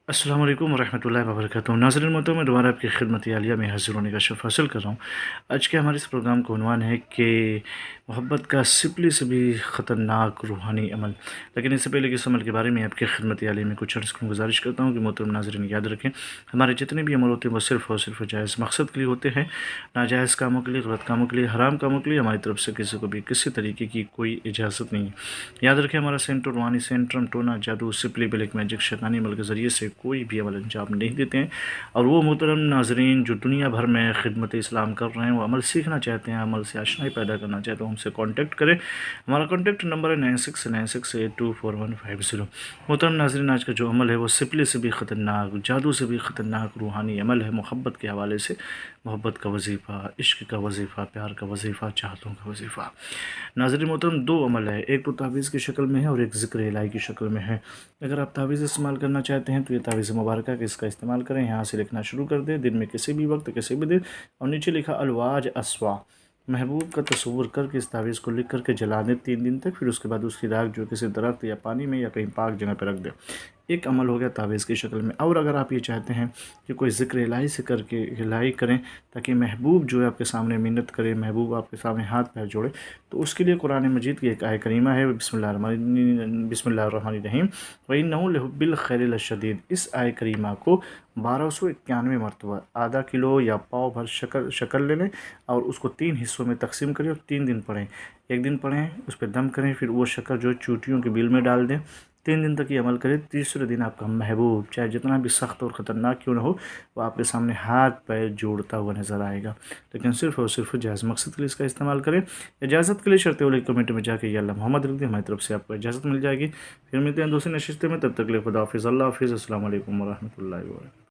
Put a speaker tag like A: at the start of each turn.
A: अस्सलाम वालेकुम वरहमतुल्लाहि वबरकातुहू। नाज़रीन मोहतरम, मैं दोबारा आपकी खिदमत आलिया में हाज़िर होने का शर्फ़ हासिल कर रहा हूँ। आज के हमारे इस प्रोग्राम का उन्वान है कि मोहब्बत का सिपली से भी ख़तरनाक रूहानी अमल। लेकिन इससे पहले कि इस अमल के बारे में आपकी खिदमत आलिया में कुछ अर्ज़ की गुज़ारिश करता हूँ कि मोहतरम नाज़रीन याद रखें, हमारे जितने भी अमल होते हैं वो सिर्फ़ और सिर्फ जायज़ मकसद के लिए होते हैं। नाजायज़ कामों के लिए, गलत कामों के लिए, हराम कामों के लिए हमारी तरफ से किसी को भी किसी तरीके की कोई इजाज़त नहीं है। याद रखें, हमारा सेंटर रूहानी सेंट्रम टोना जादू सिपली ब्लैक मैजिक शैतानी अमल के ज़रिए से कोई भी अमल अंजाम नहीं देते हैं। और वो मोहतरम नाज़रीन जो दुनिया भर में खिदमत इस्लाम कर रहे हैं, वो अमल सीखना चाहते हैं, अमल से आशनाई पैदा करना चाहते हैं, तो हमसे कॉन्टैक्ट करें। हमारा कॉन्टैक्ट नंबर है 9696824150। मोहतरम नाज़रीन, आज का जो अमल है वो सिपली से भी ख़तरनाक, जादू से भी ख़तरनाक रूहानी अमल है। मोहब्बत के हवाले से मोहब्बत का वजीफ़ा, इश्क का वजीफ़ा, प्यार का वजीफ़ा, चाहतों का वजीफ़ा। नाज़रीन मोहतरम, दो अमल है, एक तो तावीज़ की शक्ल में है और एक ज़िक्र इलाही की शक्ल में है। अगर आप तावीज़ इस्तेमाल करना चाहते हैं तो ये तावीज़ मुबारक का इसका इस्तेमाल करें। यहाँ से लिखना शुरू कर दें, दिन में किसी भी वक्त किसी भी दिन, और नीचे लिखा अलवाज अस्वा, महबूब का तस्वुर करके इस तावीज़ को लिख करके जला दें 3 दिन तक। फिर उसके बाद उसकी राख जो किसी दरख्त या पानी में या कहीं पाक जगह पर रख दें। एक अमल हो गया तावीज़ की शक्ल में। और अगर आप ये चाहते हैं कि कोई ज़िक्र इलाही से करके इलाही करें ताकि महबूब जो है आपके सामने मिन्नत करे, महबूब आपके सामने हाथ पैर जोड़े, तो उसके लिए कुरान मजीद की एक आयत करीमा है, बिस्मिल्लाहिर्रहमानिर्रहीम व इन्नहु लिहुब्बिल खैरि लशदीद। इस आयत करीमा को 1291 मरतबा आधा किलो या पाव भर शक्कर ले लें और उसको 3 हिस्सों में तकसीम करें और 3 दिन पढ़ें। एक दिन पढ़ें, उस पर दम करें, फिर वो शक्कर जो चूटियों के बिल में डाल दें। 3 दिन तक ये अमल करें। तीसरे दिन आपका महबूब चाहे जितना भी सख्त और ख़तरनाक क्यों ना हो, वो आपके सामने हाथ पैर जोड़ता हुआ नज़र आएगा। लेकिन सिर्फ़ और सिर्फ जायज़ मकसद के लिए इसका इस्तेमाल करें। इजाज़त के लिए शर्त वाले कमेंट में जाके या अल्लाह मोहम्मद लिख दें, हमारी तरफ से आपको इजाज़त मिल जाएगी। फिर मिलते हैं दूसरी नशिस्त में, तब तक के लिए खुदा हाफ़िज़, अल्लाह हाफ़िज़, अस्सलाम वालेकुम वरहमतुल्लाहि वबरकातुहू।